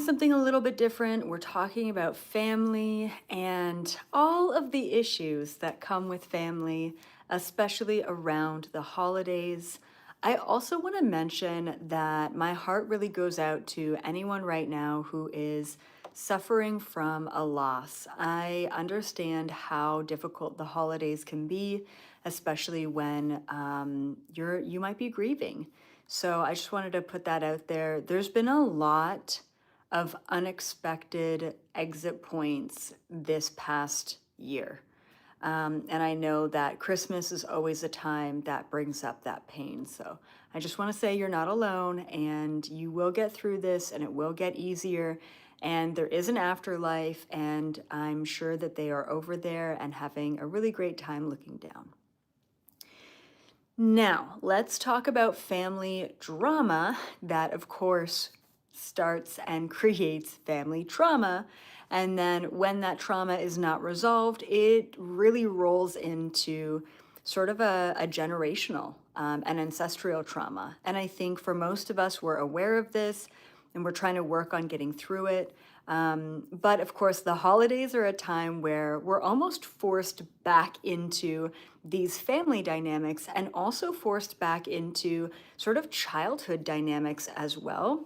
something a little bit different. We're talking about family and all of the issues that come with family, especially around the holidays. I also want to mention that my heart really goes out to anyone right now who is suffering from a loss. I understand how difficult the holidays can be, especially when you might be grieving. So I just wanted to put that out there. There's been a lot of unexpected exit points this past year. And I know that Christmas is always a time that brings up that pain. So I just want to say you're not alone and you will get through this and it will get easier. And there is an afterlife, and I'm sure that they are over there and having a really great time looking down. Now, let's talk about family drama that, of course, starts and creates family trauma. And then when that trauma is not resolved, it really rolls into sort of a generational and ancestral trauma. And I think for most of us, we're aware of this and we're trying to work on getting through it. But of course, the holidays are a time where we're almost forced back into these family dynamics and also forced back into sort of childhood dynamics as well.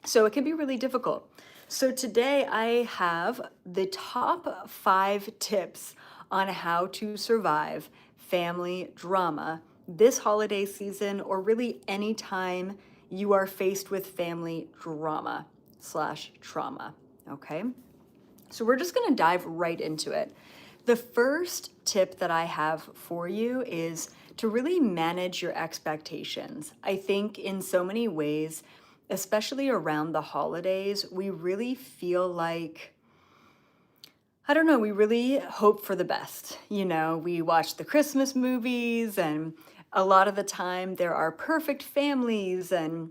So it can be really difficult. So today I have the top 5 tips on how to survive family drama this holiday season, or really any time you are faced with family drama slash trauma. Okay. So we're just going to dive right into it. The first tip that I have for you is to really manage your expectations. I think in so many ways, especially around the holidays, we really feel like, I don't know, we really hope for the best. We watch the Christmas movies, and a lot of the time there are perfect families and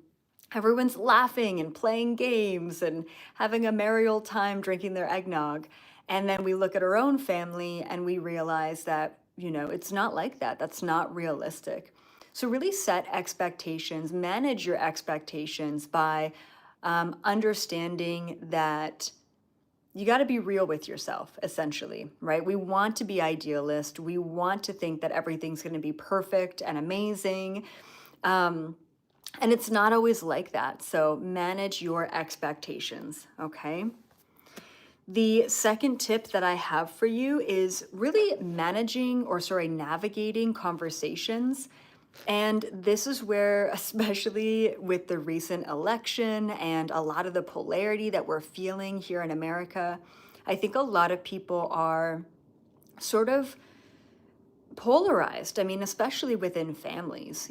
everyone's laughing and playing games and having a merry old time drinking their eggnog. And then we look at our own family and we realize that, it's not like that. That's not realistic. So, really set expectations, manage your expectations by understanding that you got to be real with yourself, essentially, right? We want to be idealist. We want to think that everything's going to be perfect and amazing. And it's not always like that. So manage your expectations, okay? The second tip that I have for you is really navigating conversations. And this is where, especially with the recent election and a lot of the polarity that we're feeling here in America, I think a lot of people are sort of polarized. I mean, especially within families.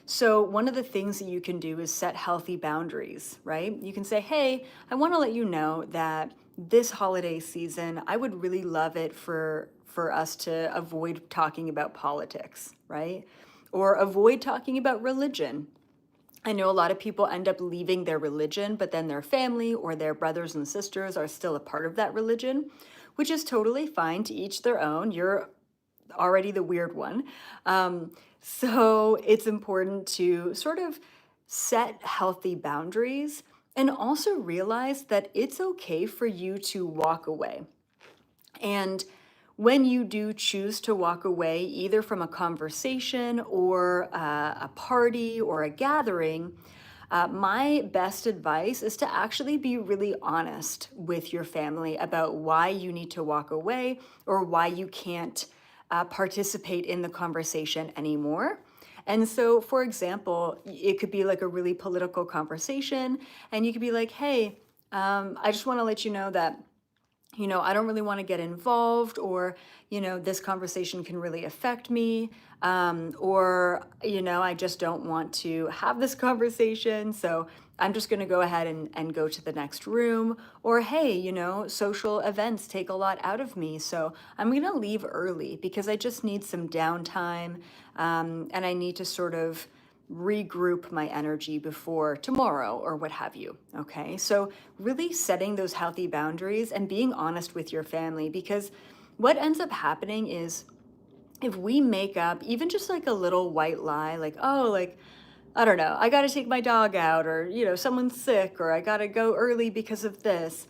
So one of the things that you can do is set healthy boundaries, right? You can say, hey, I want to let you know that this holiday season, I would really love it for us to avoid talking about politics, right? Or avoid talking about religion. I know a lot of people end up leaving their religion, but then their family or their brothers and sisters are still a part of that religion, which is totally fine, to each their own. You're already the weird one. So it's important to sort of set healthy boundaries and also realize that it's okay for you to walk away. And when you do choose to walk away, either from a conversation or a party or a gathering, my best advice is to actually be really honest with your family about why you need to walk away or why you can't participate in the conversation anymore. And so, for example, it could be like a really political conversation, and you could be like, hey, I just want to let you know that I don't really want to get involved, or, this conversation can really affect me, or, I just don't want to have this conversation. So I'm just going to go ahead and go to the next room. Or, hey, social events take a lot out of me. So I'm going to leave early because I just need some downtime. And I need to sort of regroup my energy before tomorrow or what have you. Okay. So, really setting those healthy boundaries and being honest with your family, because what ends up happening is if we make up even just like a little white lie, like, oh, like, I don't know, I got to take my dog out, or, someone's sick, or I got to go early because of this.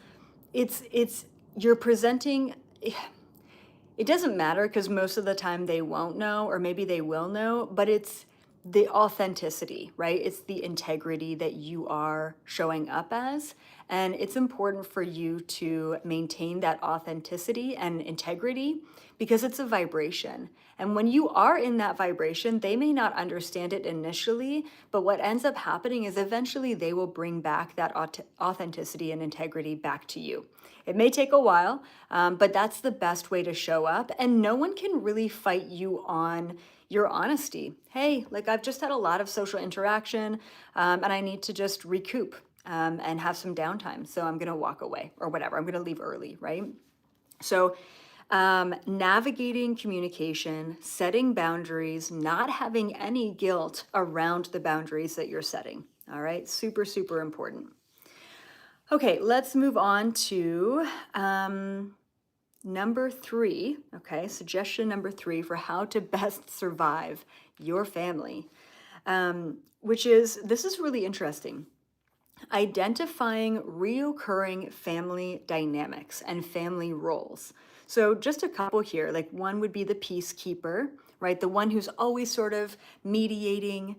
It's, you're presenting, it doesn't matter because most of the time they won't know, or maybe they will know, but it's the authenticity, right? It's the integrity that you are showing up as. And it's important for you to maintain that authenticity and integrity because it's a vibration. And when you are in that vibration, they may not understand it initially, but what ends up happening is eventually they will bring back that authenticity and integrity back to you. It may take a while, but that's the best way to show up. And no one can really fight you on your honesty. Hey, like I've just had a lot of social interaction, and I need to just recoup and have some downtime. So I'm going to walk away or whatever. I'm going to leave early, right? So, navigating communication, setting boundaries, not having any guilt around the boundaries that you're setting. All right, super, super important. Okay, let's move on to number 3. Okay, suggestion number 3 for how to best survive your family, which is, this is really interesting. Identifying reoccurring family dynamics and family roles. So just a couple here, like one would be the peacekeeper, right? The one who's always sort of mediating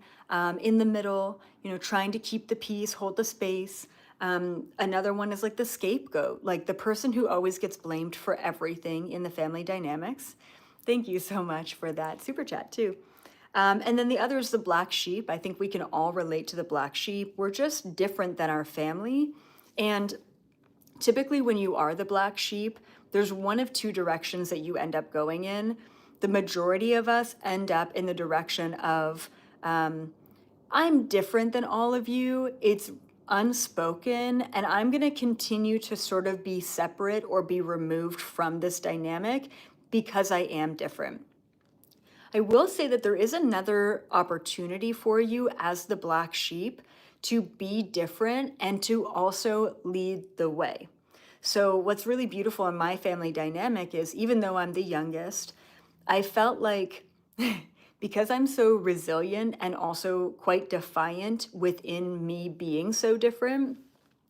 in the middle, trying to keep the peace, hold the space. Another one is like the scapegoat, like the person who always gets blamed for everything in the family dynamics. Thank you so much for that super chat too. And then the other is the black sheep. I think we can all relate to the black sheep. We're just different than our family. And typically when you are the black sheep, there's one of two directions that you end up going in. The majority of us end up in the direction of, I'm different than all of you. It's unspoken, and I'm going to continue to sort of be separate or be removed from this dynamic because I am different. I will say that there is another opportunity for you as the black sheep to be different and to also lead the way. So, what's really beautiful in my family dynamic is, even though I'm the youngest, I felt like because I'm so resilient and also quite defiant within me being so different,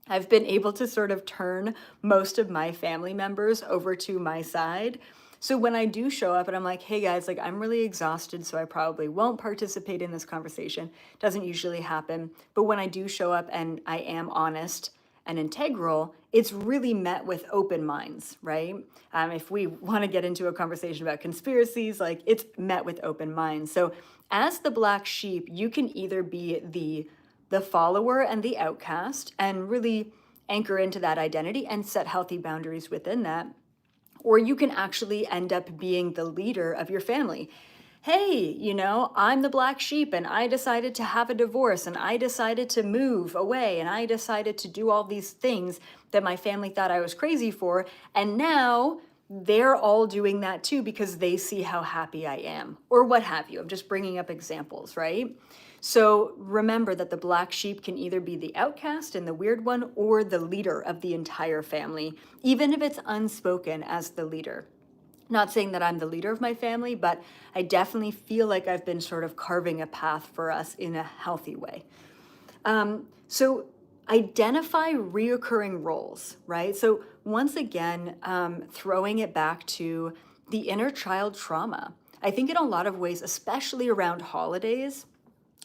I've been able to sort of turn most of my family members over to my side. So when I do show up and I'm like, hey guys, like I'm really exhausted, so I probably won't participate in this conversation. Doesn't usually happen. But when I do show up and I am honest and integral, it's really met with open minds, right? If we want to get into a conversation about conspiracies, like it's met with open minds. So as the black sheep, you can either be the follower and the outcast and really anchor into that identity and set healthy boundaries within that. Or you can actually end up being the leader of your family. Hey, I'm the black sheep and I decided to have a divorce and I decided to move away and I decided to do all these things that my family thought I was crazy for. And now they're all doing that too because they see how happy I am, or what have you. I'm just bringing up examples, right? So remember that the black sheep can either be the outcast and the weird one or the leader of the entire family, even if it's unspoken as the leader. Not saying that I'm the leader of my family, but I definitely feel like I've been sort of carving a path for us in a healthy way. So identify reoccurring roles, right? So once again, throwing it back to the inner child trauma. I think in a lot of ways, especially around holidays,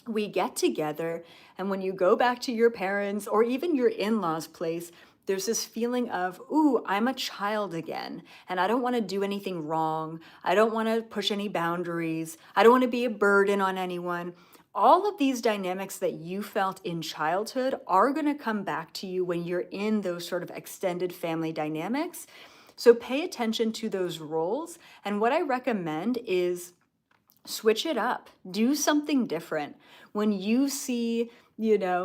we get together, and when you go back to your parents or even your in-laws' place, there's this feeling of, ooh, I'm a child again, and I don't want to do anything wrong. I don't want to push any boundaries. I don't want to be a burden on anyone. All of these dynamics that you felt in childhood are going to come back to you when you're in those sort of extended family dynamics. So pay attention to those roles. And what I recommend is switch it up, do something different. When you see,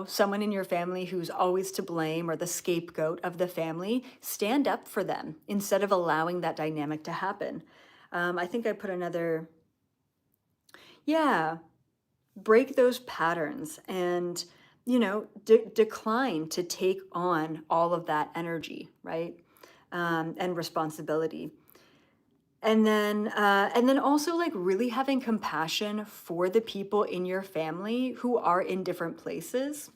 someone in your family who's always to blame or the scapegoat of the family, stand up for them instead of allowing that dynamic to happen. I think I put another, yeah, break those patterns and, decline to take on all of that energy, right? And responsibility. And then also like really having compassion for the people in your family who are in different places.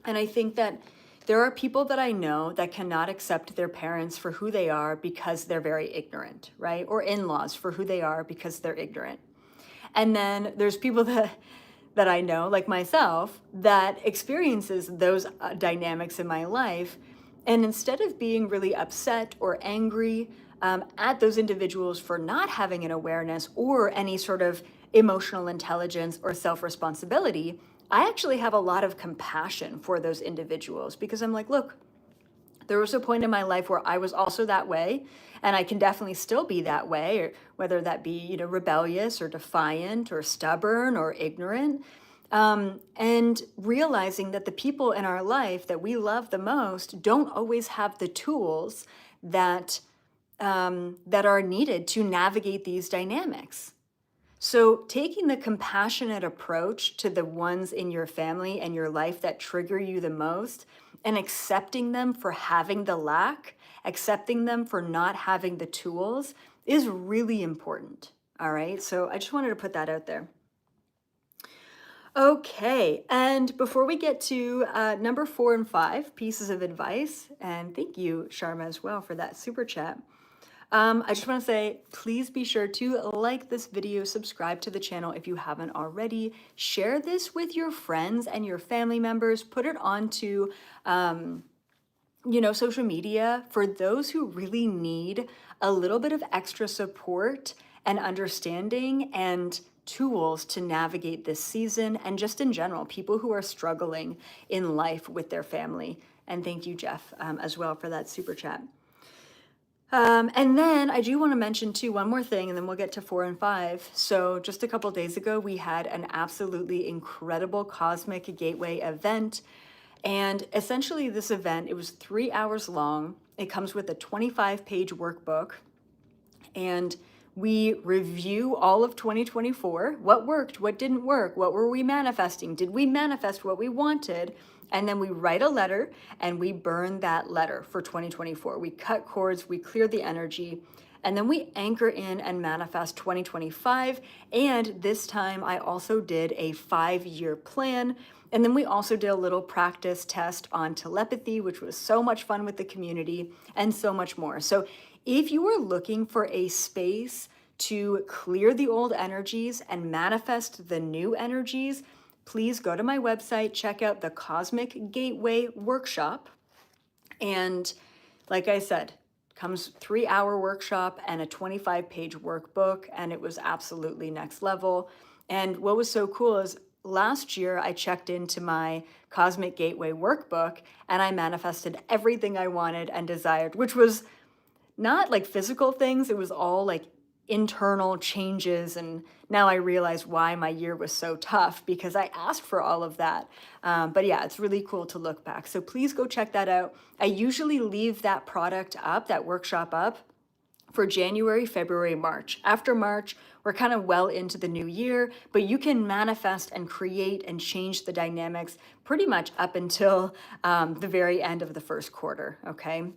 And I think that there are people that I know that cannot accept their parents for who they are because they're very ignorant, right? Or in-laws for who they are because they're ignorant. And then there's people that I know, like myself, that experiences those dynamics in my life. And instead of being really upset or angry at those individuals for not having an awareness or any sort of emotional intelligence or self responsibility, I actually have a lot of compassion for those individuals because I'm like, look, there was a point in my life where I was also that way, and I can definitely still be that way, or whether that be, rebellious or defiant or stubborn or ignorant. And realizing that the people in our life that we love the most don't always have the tools that that are needed to navigate these dynamics. So, taking the compassionate approach to the ones in your family and your life that trigger you the most and accepting them for having the lack, accepting them for not having the tools is really important. All right. So, I just wanted to put that out there. Okay. And before we get to number 4 and 5 pieces of advice, and thank you, Sharma, as well, for that super chat. I just want to say, please be sure to like this video, subscribe to the channel if you haven't already, share this with your friends and your family members, put it onto, social media for those who really need a little bit of extra support and understanding and tools to navigate this season and just in general, people who are struggling in life with their family. And thank you, Jeff, as well for that super chat. And then I do want to mention too one more thing, and then we'll get to 4 and 5. So just a couple days ago, we had an absolutely incredible Cosmic Gateway event. And essentially this event, it was 3 hours long. It comes with a 25-page workbook. And we review all of 2024, what worked, what didn't work, what were we manifesting, did we manifest what we wanted? And then we write a letter and we burn that letter for 2024. We cut cords, we clear the energy, and then we anchor in and manifest 2025. And this time I also did a 5-year plan. And then we also did a little practice test on telepathy, which was so much fun with the community and so much more. So if you are looking for a space to clear the old energies and manifest the new energies, please go to my website, check out the Cosmic Gateway Workshop. And like I said, comes 3-hour workshop and a 25-page workbook, and it was absolutely next level. And what was so cool is last year I checked into my Cosmic Gateway workbook and I manifested everything I wanted and desired, which was not like physical things, it was all like internal changes. And now I realize why my year was so tough because I asked for all of that. But yeah, it's really cool to look back. So please go check that out. I usually leave that product up, that workshop up, for January, February, March. After March, we're kind of well into the new year, but you can manifest and create and change the dynamics pretty much up until the very end of the first quarter, okay?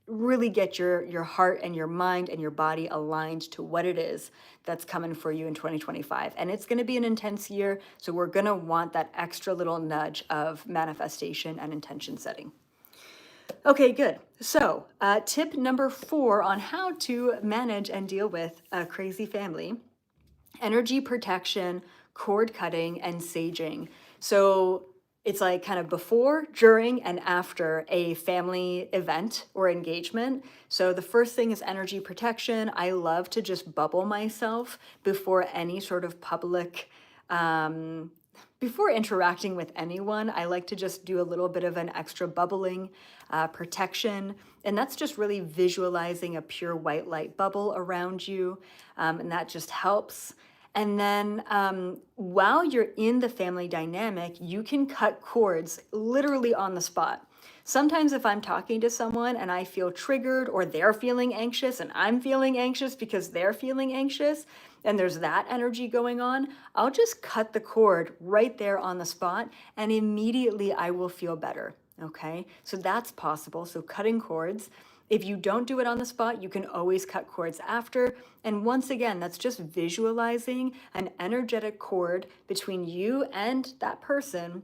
Really get your heart and your mind and your body aligned to what it is that's coming for you in 2025. And it's gonna be an intense year, so we're gonna want that extra little nudge of manifestation and intention setting. Okay, good. So, tip number 4 on how to manage and deal with a crazy family: energy protection, cord cutting, and saging. So, it's like kind of before, during, and after a family event or engagement. So, the first thing is energy protection. I love to just bubble myself before any sort of public. Before interacting with anyone, I like to just do a little bit of an extra bubbling protection. And that's just really visualizing a pure white light bubble around you. And that just helps. And then while you're in the family dynamic, you can cut cords literally on the spot. Sometimes if I'm talking to someone and I feel triggered, or they're feeling anxious and I'm feeling anxious because they're feeling anxious, and there's that energy going on, I'll just cut the cord right there on the spot and immediately I will feel better, okay? So that's possible. So cutting cords If you don't do it on the spot, you can always cut cords after. And once again, that's just visualizing an energetic cord between you and that person,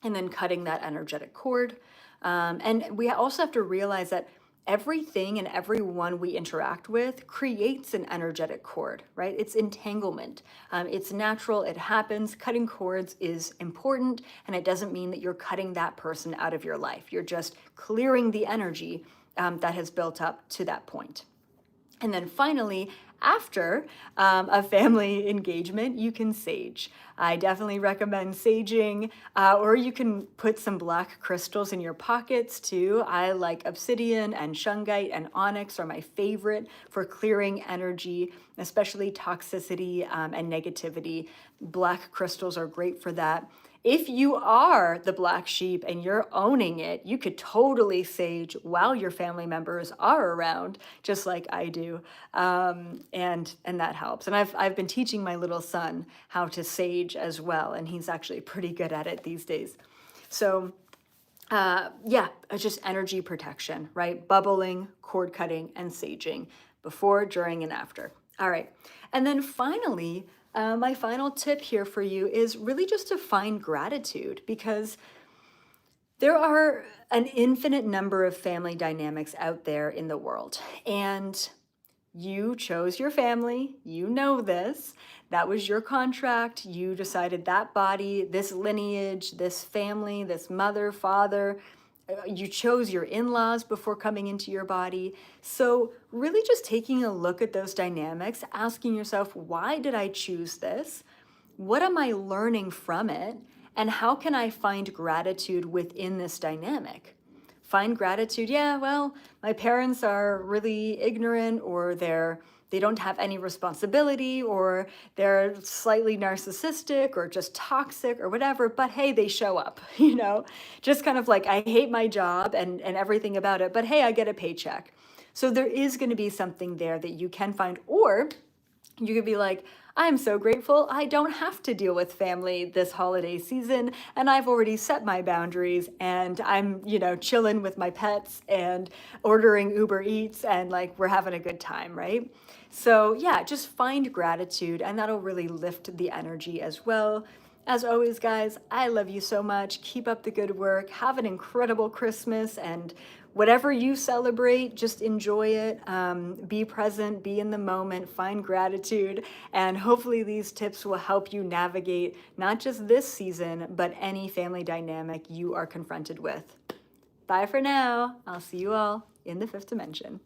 and then cutting that energetic cord. And we also have to realize that everything and everyone we interact with creates an energetic cord, right? It's entanglement. It's natural, it happens. Cutting cords is important, and it doesn't mean that you're cutting that person out of your life. You're just clearing the energy that has built up to that point. And then finally, after a family engagement, you can sage. I definitely recommend saging, or you can put some black crystals in your pockets too. I like obsidian and shungite and onyx are my favorite for clearing energy, especially toxicity and negativity. Black crystals are great for that. If you are the black sheep and you're owning it, you could totally sage while your family members are around, just like I do, and that helps. And I've been teaching my little son how to sage as well, and he's actually pretty good at it these days. So yeah, it's just energy protection, right? Bubbling, cord cutting, and saging before, during, and after. All right. And then finally, my final tip here for you is really just to find gratitude, because there are an infinite number of family dynamics out there in the world. And you chose your family, you know this. That was your contract. You decided that body, this lineage, this family, this mother, father. You chose your in laws before coming into your body. So, really just taking a look at those dynamics, asking yourself, why did I choose this? What am I learning from it? And how can I find gratitude within this dynamic? Find gratitude, yeah, well, my parents are really ignorant, or they don't have any responsibility, or they're slightly narcissistic or just toxic or whatever, but hey, they show up, just kind of like, I hate my job and everything about it, but hey, I get a paycheck. So there is going to be something there that you can find, or you could be like, I'm so grateful I don't have to deal with family this holiday season, and I've already set my boundaries, and I'm, chilling with my pets and ordering Uber Eats, and like we're having a good time, right? So yeah, just find gratitude, and that'll really lift the energy as well. As always, guys, I love you so much. Keep up the good work. Have an incredible Christmas, and whatever you celebrate, just enjoy it. Be present, be in the moment, find gratitude, and hopefully these tips will help you navigate not just this season, but any family dynamic you are confronted with. Bye for now. I'll see you all in the fifth dimension.